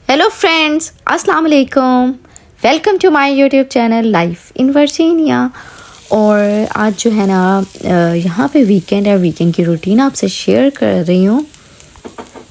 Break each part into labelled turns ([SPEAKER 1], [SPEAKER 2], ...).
[SPEAKER 1] Hello friends, अस्सलाम वालेकुम। Welcome to my YouTube channel life in Virginia. और आज जो है ना यहाँ पे वीकेंड है, वीकेंड की रूटीन आपसे शेयर कर रही हूँ।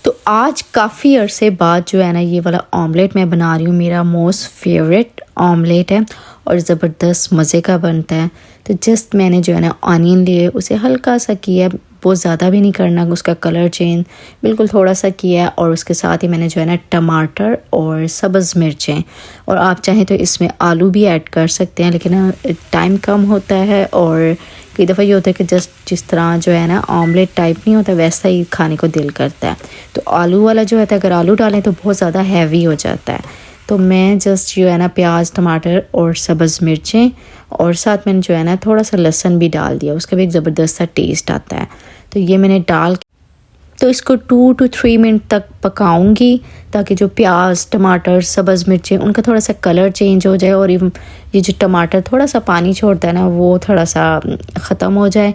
[SPEAKER 1] तो आज काफ़ी अरसे बाद जो है ना ये वाला ऑमलेट मैं बना रही हूँ। मेरा मोस्ट फेवरेट ऑमलेट है और ज़बरदस्त मज़े का बनता है। तो जस्ट मैंने जो है ना ऑनियन लिए, उसे हल्का सा किया, बहुत ज़्यादा भी नहीं करना, उसका कलर चेंज, बिल्कुल थोड़ा सा किया। और उसके साथ ही मैंने जो है ना टमाटर और सब्ज़ मिर्चें, और आप चाहें तो इसमें आलू भी ऐड कर सकते हैं, लेकिन टाइम कम होता है और कई दफ़ा ये होता है कि जस्ट जिस तरह जो है ना ऑमलेट टाइप नहीं होता वैसा ही खाने को दिल करता है। तो आलू वाला जो है अगर आलू डालें तो बहुत ज़्यादा हैवी हो जाता है। तो मैं जस्ट जो है ना प्याज, टमाटर और सब्ज़ मिर्चें, और साथ मैंने जो है ना थोड़ा सा लहसुन भी डाल दिया, उसका भी एक ज़बरदस्त सा टेस्ट आता है। तो ये मैंने डाल, तो इसको 2 to 3 मिनट तक पकाऊंगी ताकि जो प्याज, टमाटर, सब्ज़ मिर्चें उनका थोड़ा सा कलर चेंज हो जाए और ये जो टमाटर थोड़ा सा पानी छोड़ता है ना वो थोड़ा सा ख़त्म हो जाए।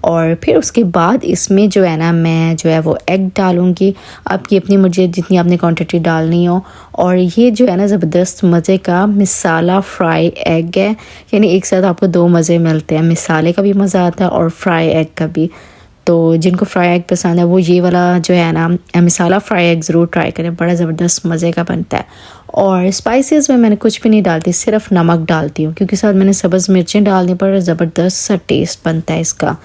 [SPEAKER 1] और फिर उसके बाद इसमें जो है ना मैं जो है वो एग डालूँगी। आपकी अपनी मर्ज़ी, जितनी आपने क्वांटिटी डालनी हो। और ये जो है ना ज़बरदस्त मज़े का मिसाला फ्राई एग है, यानी एक साथ आपको 2 मज़े मिलते हैं, मिसाले का भी मज़ा आता है और फ्राई एग का भी। तो जिनको फ्राई एग पसंद है वो ये वाला जो है ना मिसाला फ्राई एग ज़रूर ट्राई करें, बड़ा ज़बरदस्त मज़े का बनता है। और स्पाइसेस में मैंने कुछ भी नहीं डालती, सिर्फ नमक डालती हूँ क्योंकि साथ मैंने सब्ज़ मिर्चें डाल दी, पर ज़बरदस्त सा टेस्ट बनता है इसका।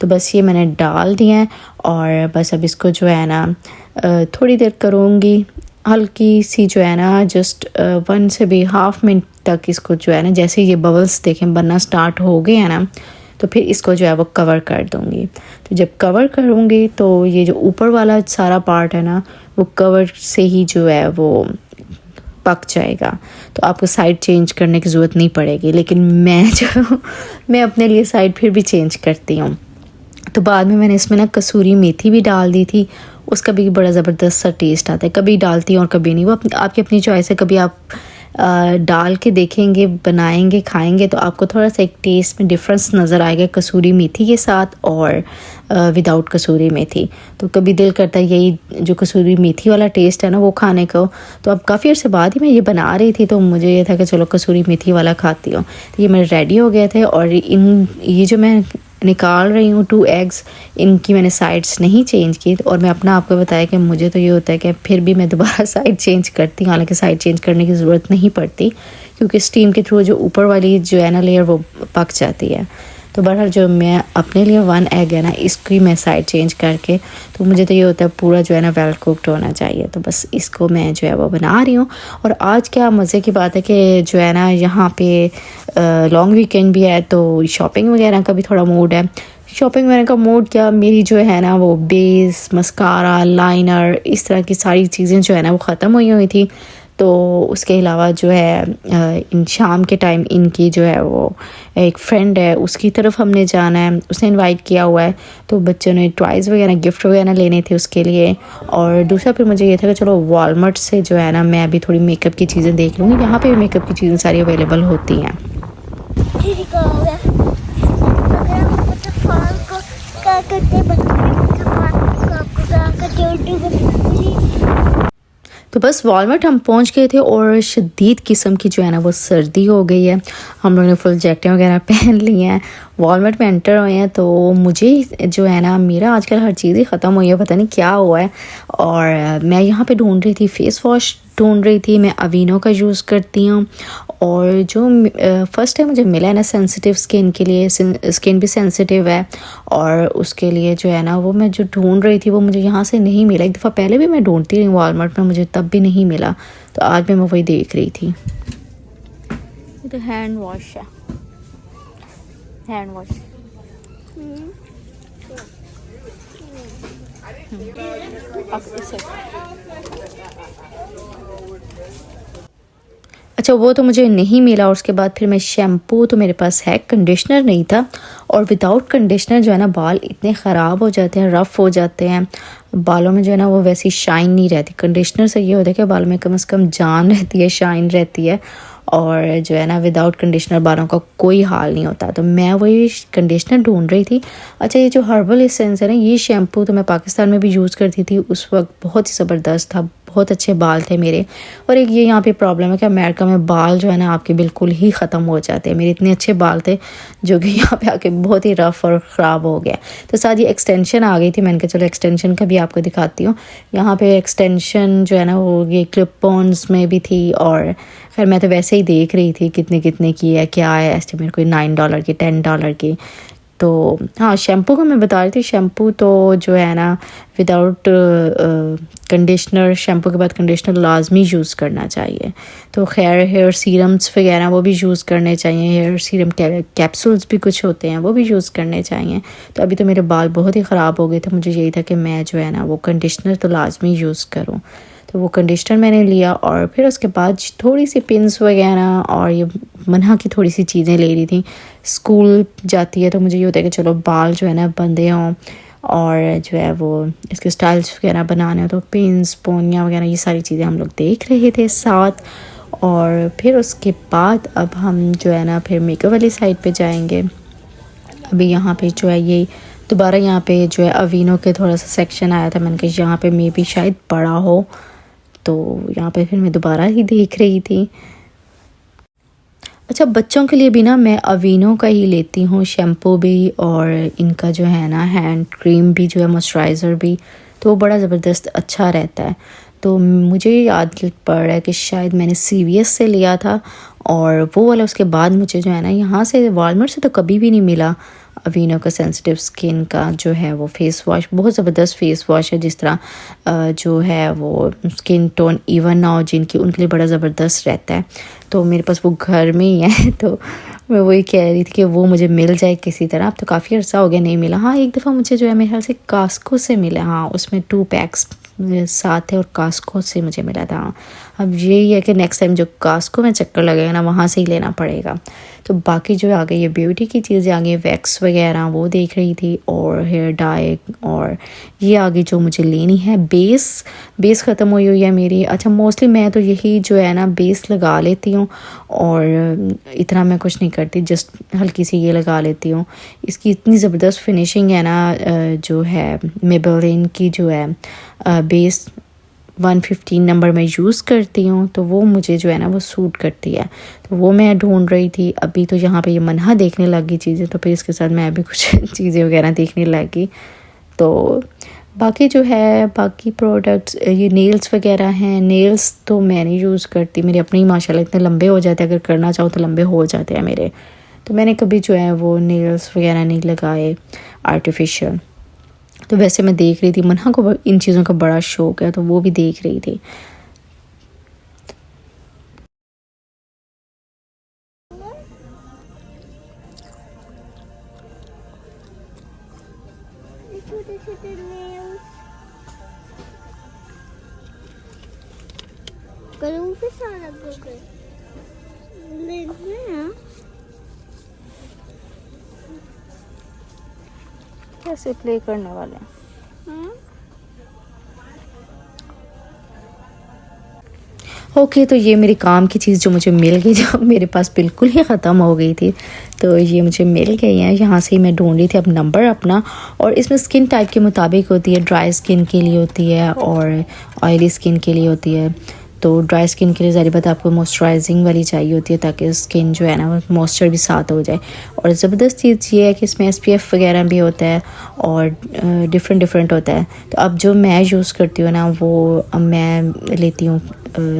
[SPEAKER 1] तो बस ये मैंने डाल दिया है और बस अब इसको जो है ना थोड़ी देर करूँगी, हल्की सी जो है ना जस्ट 1 से भी हाफ मिनट तक इसको जो है ना, जैसे ये बबल्स देखें बनना स्टार्ट हो गए हैं ना, तो फिर इसको जो है वो कवर कर दूँगी। तो जब कवर करूँगी तो ये जो ऊपर वाला सारा पार्ट है ना वो कवर से ही जो है वो पक जाएगा। तो आपको साइड चेंज करने की ज़रूरत नहीं पड़ेगी, लेकिन मैं अपने लिए साइड फिर भी चेंज करती हूँ। तो बाद में मैंने इसमें ना कसूरी मेथी भी डाल दी थी, उसका भी बड़ा ज़बरदस्त सा टेस्ट आता है। कभी डालती हूँ और कभी नहीं, वो आपकी अपनी चॉइस है। कभी आप डाल के देखेंगे, बनाएंगे, खाएंगे तो आपको थोड़ा सा एक टेस्ट में डिफरेंस नज़र आएगा कसूरी मेथी के साथ और विदाउट कसूरी मेथी। तो कभी दिल करता है यही जो कसूरी मेथी वाला टेस्ट है ना वो खाने को। तो अब काफ़ी अर्से बाद ही मैं ये बना रही थी, तो मुझे ये था कि चलो कसूरी मेथी वाला खाती हूँ। तो ये मेरे रेडी हो गए थे और ये जो मैं निकाल रही हूँ 2 एग्स, इनकी मैंने साइड्स नहीं चेंज की। और मैं अपना आपको बताया कि मुझे तो ये होता है कि फिर भी मैं दोबारा साइड चेंज करती हूँ, हालांकि साइड चेंज करने की ज़रूरत नहीं पड़ती क्योंकि स्टीम के थ्रू जो ऊपर वाली जो है ना लेयर वो पक जाती है। तो बहरहाल जो मैं अपने लिए 1 एग है ना इसकी मैं साइड चेंज करके, तो मुझे तो ये होता है पूरा जो है ना वेल कुक्ड होना चाहिए। तो बस इसको मैं जो है वो बना रही हूँ। और आज क्या मज़े की बात है कि जो है ना यहाँ पे लॉन्ग वीकेंड भी है, तो शॉपिंग वगैरह का भी थोड़ा मूड है। शॉपिंग वगैरह का मूड क्या, मेरी जो है ना वो बेस, मस्कारा, लाइनर, इस तरह की सारी चीज़ें जो है ना वो ख़त्म हुई थी। तो उसके अलावा जो है इन शाम के टाइम इनकी जो है वो एक फ्रेंड है उसकी तरफ हमने जाना है, उसने इनवाइट किया हुआ है। तो बच्चों ने टॉयज़ वगैरह, गिफ्ट वगैरह लेने थे उसके लिए। और दूसरा फिर मुझे ये था कि चलो वॉलमार्ट से जो है ना मैं अभी थोड़ी मेकअप की चीज़ें देख लूँगी। यहाँ पे भी मेकअप की चीज़ें सारी अवेलेबल होती हैं। तो बस वॉलमार्ट हम पहुंच गए थे और शदीद किस्म की जो है ना वो सर्दी हो गई है। हम लोगों ने फुल जैकेटें वगैरह पहन ली हैं, वॉलमार्ट में एंटर हुए हैं। तो मुझे जो है ना मेरा आजकल हर चीज़ ही ख़त्म हुई है, पता नहीं क्या हुआ है। और मैं यहाँ पे ढूंढ रही थी, फेस वॉश ढूंढ रही थी। मैं अवीनो का यूज़ करती हूँ और जो फर्स्ट टाइम मुझे मिला है ना सेंसिटिव स्किन के लिए, स्किन भी सेंसिटिव है और उसके लिए जो है ना वो मैं जो ढूंढ रही थी वो मुझे यहाँ से नहीं मिला। एक दफ़ा पहले भी मैं ढूंढती रही वॉलमार्ट में, मुझे तब भी नहीं मिला। तो आज मैं वही देख रही थी। ये तो हैंड वॉश है, हैंड वॉश। अच्छा वो तो मुझे नहीं मिला। और उसके बाद फिर मैं शैम्पू तो मेरे पास है, कंडीशनर नहीं था। और विदाउट कंडीशनर जो है ना बाल इतने ख़राब हो जाते हैं, रफ़ हो जाते हैं, बालों में जो है ना वो वैसी शाइन नहीं रहती। कंडीशनर से ये होता है कि बालों में कम से कम जान रहती है, शाइन रहती है। और जो है ना विदाउट कंडीशनर बालों का कोई हाल नहीं होता। तो मैं वही कंडीशनर ढूंढ रही थी। अच्छा, ये जो हर्बल एसेंस है ना, ये शैम्पू तो मैं पाकिस्तान में भी यूज़ करती थी, उस वक्त बहुत ही ज़बरदस्त था, बहुत अच्छे बाल थे मेरे। और एक ये यहाँ पे प्रॉब्लम है कि अमेरिका में बाल जो है ना आपके बिल्कुल ही ख़त्म हो जाते हैं। मेरे इतने अच्छे बाल थे जो कि यहाँ पे आके बहुत ही रफ़ और ख़राब हो गया। तो साथ ये एक्सटेंशन आ गई थी, मैंने कहा चलो एक्सटेंशन का भी आपको दिखाती हूँ। यहाँ पे एक्सटेंशन जो है ना वो ये क्लिप ऑन्स में भी थी, और खैर मैं तो वैसे ही देख रही थी कितने कितने की है, क्या है एस्टिमेट, कोई $9 की, $10 की। तो हाँ, शैम्पू का मैं बता रही थी। शैम्पू तो जो है ना विदाउट कंडीशनर, शैम्पू के बाद कंडीशनर लाजमी यूज़ करना चाहिए। तो खैर हेयर सीरम्स वगैरह वो भी यूज़ करने चाहिए, हेयर सीरम कैप्सूल्स भी कुछ होते हैं वो भी यूज़ करने चाहिए। तो अभी तो मेरे बाल बहुत ही ख़राब हो गए थे, मुझे यही था कि मैं जो है ना वो कंडीशनर तो लाजमी यूज़ करूँ। तो वो कंडीशनर मैंने लिया, और फिर उसके बाद थोड़ी सी पिन्स वगैरह और ये मन्हा की थोड़ी सी चीज़ें ले रही थी। स्कूल जाती है तो मुझे ये होता है कि चलो बाल जो है ना बंधे हों, और जो है वो इसके स्टाइल्स वगैरह बनाने हो, तो पिन्स, पोनियाँ वगैरह ये सारी चीज़ें हम लोग देख रहे थे साथ। और फिर उसके बाद अब हम जो है ना फिर मेकअप वाली साइड पे जाएंगे। अभी यहाँ पे जो है ये दोबारा यहाँ पे जो है अवीनो के थोड़ा सा सेक्शन आया था, मैंने कहा यहाँ पे मे बी शायद बड़ा हो, तो यहाँ पे फिर मैं दोबारा ही देख रही थी। अच्छा, बच्चों के लिए भी ना मैं अवीनो का ही लेती हूँ, शैम्पू भी और इनका जो है ना हैंड क्रीम भी जो है, मॉइस्चराइज़र भी, तो वो बड़ा ज़बरदस्त अच्छा रहता है। तो मुझे याद पड़ रहा है कि शायद मैंने CVS से लिया था, और वो वाला उसके बाद मुझे जो है ना यहाँ से वालमार्ट से तो कभी भी नहीं मिला। अवीनो का सेंसिटिव स्किन का जो है वो फेस वॉश बहुत ज़बरदस्त फेस वॉश है, जिस तरह जो है वो स्किन टोन इवन ना हो जिनकी, उनके लिए बड़ा ज़बरदस्त रहता है। तो मेरे पास वो घर में ही है, तो मैं वही कह रही थी कि वो मुझे मिल जाए किसी तरह। अब तो काफ़ी अर्सा हो गया नहीं मिला। हाँ, एक दफ़ा मुझे जो है मेरे ख्याल से कास्को से मिला, हाँ उसमें 2 पैक्स साथ थे और कास्को से मुझे मिला था। अब यही है कि नेक्स्ट टाइम जो कास्को में चक्कर लगेगा ना वहाँ से ही लेना पड़ेगा। तो बाकी जो आ गई ये ब्यूटी की चीज़ें आ गई, वैक्स वगैरह वो देख रही थी, और हेयर डाई, और ये आगे जो मुझे लेनी है बेस ख़त्म हुई है मेरी। अच्छा, मोस्टली मैं तो यही जो है ना बेस लगा लेती हूँ, और इतना मैं कुछ नहीं करती, जस्ट हल्की सी ये लगा लेती हूँ। इसकी इतनी ज़बरदस्त फिनिशिंग है ना, जो है मेबेलिन की जो है बेस 115 नंबर मैं यूज़ करती हूँ, तो वो मुझे जो है ना वो सूट करती है। तो वो मैं ढूंढ रही थी। अभी तो यहाँ पे ये मन्हा देखने लगी चीज़ें, तो फिर इसके साथ मैं भी कुछ चीज़ें वगैरह देखने लगी। तो बाकी जो है बाकी प्रोडक्ट्स, ये नेल्स वगैरह हैं, नेल्स तो मैं नहीं यूज़ करती, मेरे अपने ही माशाल्लाह इतने लंबे हो जाते हैं, अगर करना चाहो तो लंबे हो जाते हैं मेरे। तो मैंने कभी जो है वो नेल्स वगैरह नहीं लगाए आर्टिफिशियल। तो वैसे मैं देख रही थी, मन्हा को इन चीज़ों का बड़ा शौक है, तो वो भी देख रही थी। कैसे प्ले करने वाले हैं? ओके, तो ये मेरी काम की चीज़ जो मुझे मिल गई, जो मेरे पास बिल्कुल ही ख़त्म हो गई थी, तो ये मुझे मिल गई है। यहाँ से ही मैं ढूंढ रही थी अब नंबर अपना, और इसमें स्किन टाइप के मुताबिक होती है, ड्राई स्किन के लिए होती है और ऑयली स्किन के लिए होती है। तो ड्राई स्किन के लिए ज़ाहिर बात आपको मॉइस्चराइजिंग वाली चाहिए होती है, ताकि स्किन जो है ना वो मॉइस्चर भी साथ हो जाए। और ज़बरदस्त चीज़ ये है कि इसमें SPF वगैरह भी होता है, और डिफरेंट होता है। तो अब जो मैं यूज़ करती हूँ ना, वो मैं लेती हूँ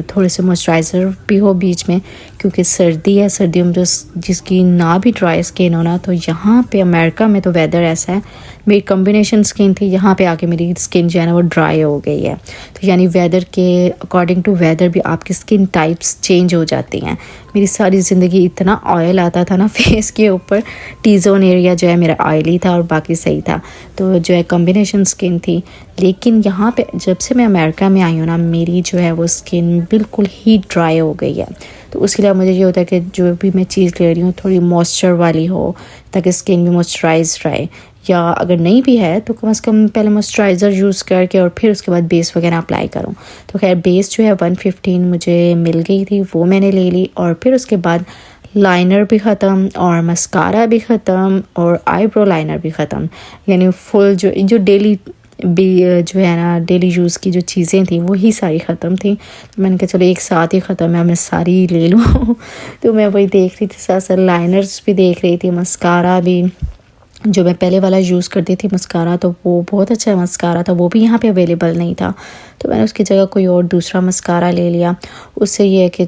[SPEAKER 1] थोड़े से मॉइस्चराइज़र भी हो बीच में, क्योंकि सर्दी है, सर्दियों में तो जिसकी ना भी ड्राई स्किन हो ना, तो यहाँ पे अमेरिका में तो वेदर ऐसा है, मेरी कॉम्बिनेशन स्किन थी, यहाँ पे आके मेरी स्किन जो है ना वो ड्राई हो गई है। तो यानी वेदर के अकॉर्डिंग टू वेदर भी आपकी स्किन टाइप्स चेंज हो जाती हैं। मेरी सारी ज़िंदगी इतना ऑयल आता था ना फेस के ऊपर, टी जोन एरिया जो है मेरा ऑयली था और बाकी सही था, तो जो है कॉम्बिनेशन स्किन थी। लेकिन यहाँ पे जब से मैं अमेरिका में आई हूँ ना, मेरी जो है वो स्किन बिल्कुल ही ड्राई हो गई है। तो उसके लिए मुझे ये होता है कि जो भी मैं चीज़ ले रही हूँ थोड़ी मॉइस्चर वाली हो, ताकि स्किन भी मॉइस्चराइज रहे। या अगर नहीं भी है तो कम से कम पहले मॉइस्चराइज़र यूज़ करके और फिर उसके बाद बेस वगैरह अप्लाई करूँ। तो खैर बेस जो है 115 मुझे मिल गई थी, वो मैंने ले ली। और फिर उसके बाद लाइनर भी ख़त्म और मस्कारा भी ख़त्म और आईब्रो लाइनर भी ख़त्म, यानी फुल जो डेली भी जो है ना डेली यूज़ की जो चीज़ें थी वही सारी ख़त्म थी। तो मैंने कहा चलो एक साथ ही ख़त्म है, मैं सारी ले लूँ। तो मैं वही देख रही थी, साथ साथ लाइनर्स भी देख रही थी, मस्कारा भी जो मैं पहले वाला यूज़ करती थी मस्कारा, तो वो बहुत अच्छा मस्कारा था, वो भी यहाँ पे अवेलेबल नहीं था। तो मैंने उसकी जगह कोई और दूसरा मस्कारा ले लिया। उससे ये है कि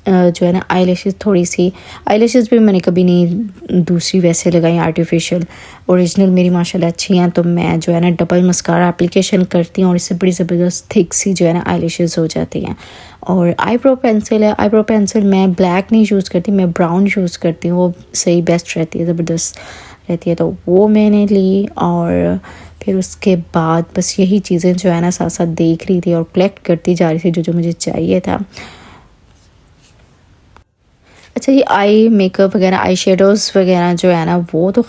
[SPEAKER 1] जो है ना आईलैशेस थोड़ी सी, आईलैशेस भी मैंने कभी नहीं दूसरी वैसे लगाई आर्टिफिशियल, ओरिजिनल मेरी माशाल्लाह अच्छी हैं। तो मैं जो है ना डबल मस्कारा एप्लीकेशन करती हूँ और इससे बड़ी ज़बरदस्त थिक सी जो है ना आईलैशेस हो जाती हैं। और आईब्रो पेंसिल है, आईब्रो पेंसिल मैं ब्लैक नहीं यूज़ करती, मैं ब्राउन यूज़ करती हूँ, वो सही बेस्ट रहती है, ज़बरदस्त रहती है। तो वो मैंने ली और फिर उसके बाद बस यही चीज़ें जो है ना साथ साथ देख रही थी और कलेक्ट करती जा रही थी जो जो मुझे चाहिए था। अच्छा, ये आई मेकअप वगैरह, आई शेडोज़ वगैरह जो है ना वो तो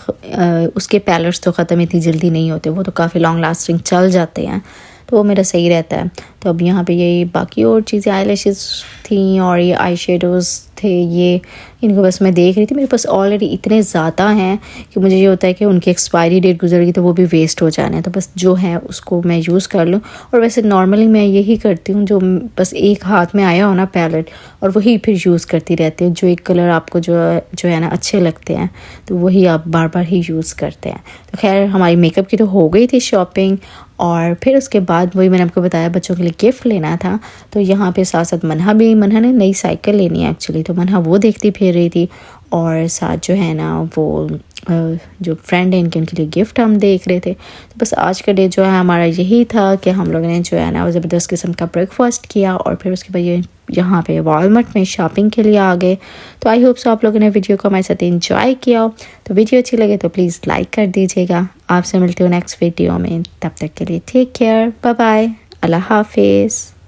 [SPEAKER 1] उसके पैलेट्स तो ख़त्म इतनी जल्दी नहीं होते, वो तो काफ़ी लॉन्ग लास्टिंग चल जाते हैं, तो वो मेरा सही रहता है। तो अब यहाँ पे यही बाकी और चीज़ें आई लैशेज़ थी और ये आई शेडोज़ थे, ये इनको बस मैं देख रही थी। मेरे पास ऑलरेडी इतने ज़्यादा हैं कि मुझे ये होता है कि उनकी एक्सपायरी डेट गुजर गई तो वो भी वेस्ट हो जाने हैं, तो बस जो है उसको मैं यूज़ कर लूँ। और वैसे नॉर्मली मैं यही करती हूँ, जो बस एक हाथ में आया हो ना पैलेट, और वही फिर यूज़ करती रहती हूँ। जो एक कलर आपको जो है ना अच्छे लगते हैं तो वही आप बार बार ही यूज़ करते हैं। तो खैर हमारी मेकअप की तो हो गई थी शॉपिंग, और फिर उसके बाद वही मैंने आपको बताया बच्चों के लिए गिफ्ट लेना था। तो यहाँ पे साथ साथ मनहा ने नई साइकिल लेनी है एक्चुअली, तो मनहा वो देखती फिर रही थी, और साथ जो है ना वो जो फ्रेंड है उनके लिए गिफ्ट हम देख रहे थे। तो बस आज का डे जो है हमारा यही था कि हम लोगों ने जो है ना वो ज़बरदस्त किस्म का ब्रेकफास्ट किया और फिर उसके बाद यहाँ पे वॉलमार्ट में शॉपिंग के लिए आ गए। तो आई होप सो आप लोगों ने वीडियो को हमारे साथ एंजॉय किया। तो वीडियो अच्छी लगे तो प्लीज़ लाइक कर दीजिएगा। आपसे मिलती हूँ नेक्स्ट वीडियो में, तब तक के लिए टेक केयर, बाय बाय, अल्लाह हाफिज़।